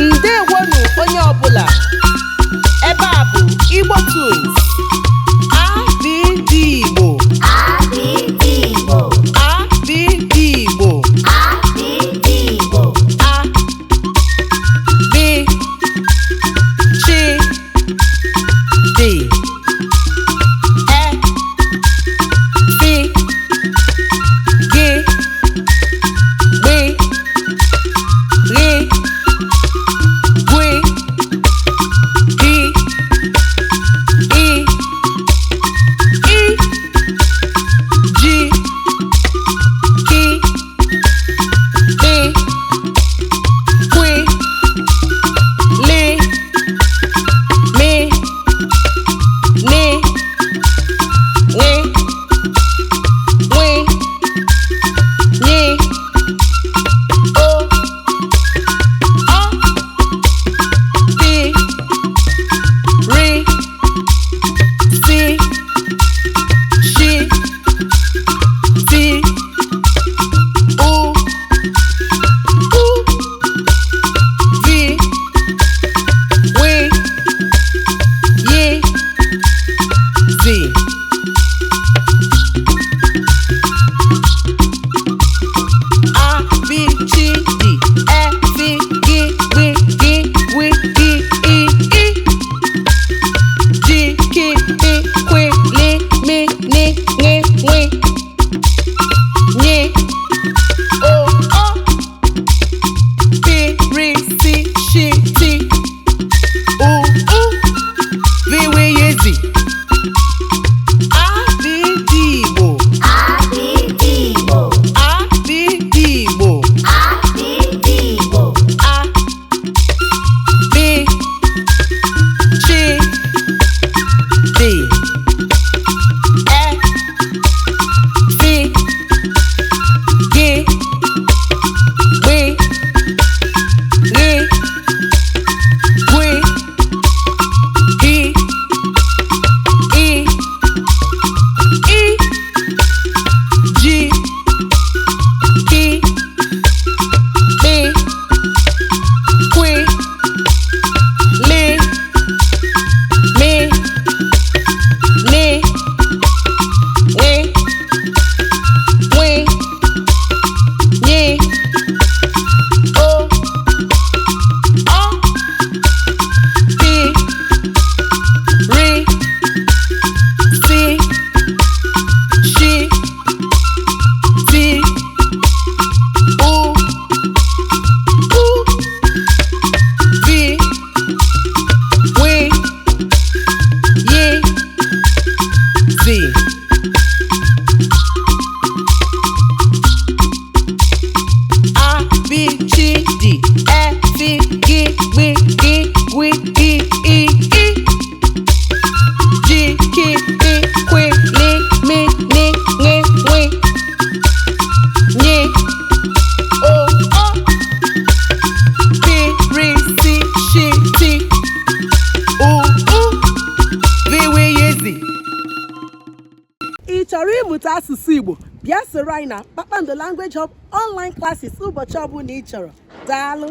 Ndewonu onye ọbụla, ebe a bụ Igbo Tunes. Abidii Igbo. Abidii Igbo. Abidii Igbo. Abidii Igbo. A B Ch D E F G B R Gwe Gi I Ji Ki I Kwe Le Me Ne Nwe Nwe Nye O Ọ Pi Ri Si Shi Ti U Vi We Ye Zi. A B C D E F G B G W G I J K L Kwe Le Me Ne Nge Nwe Nye O Ọ Pi Ri Si Shi Ti U Vi We Ye Zi. Abidii Igbo. Abidii Igbo. Abidii Igbo. Abidii Igbo. A B Ch D E F G B R Gwe Gi I Ji Ki I Kwe Le Me Ne Nwe Nwe Nye O Ọ Pi Ri Si Shi Ti U Vi We Ye Zi. A B C D E F G B G W G I J K L Kwe Le Me Ne Nge Nwe Nye O Ọ Pi Ri Si Shi Ti U Vi We Ye Zi. Ị chọrọ ịmụta asụsụ Igbo? Bịa soro anyị na Kpakpando Language Hub online classes ụbọchị ọbụla ị chọrọ. Daalụ.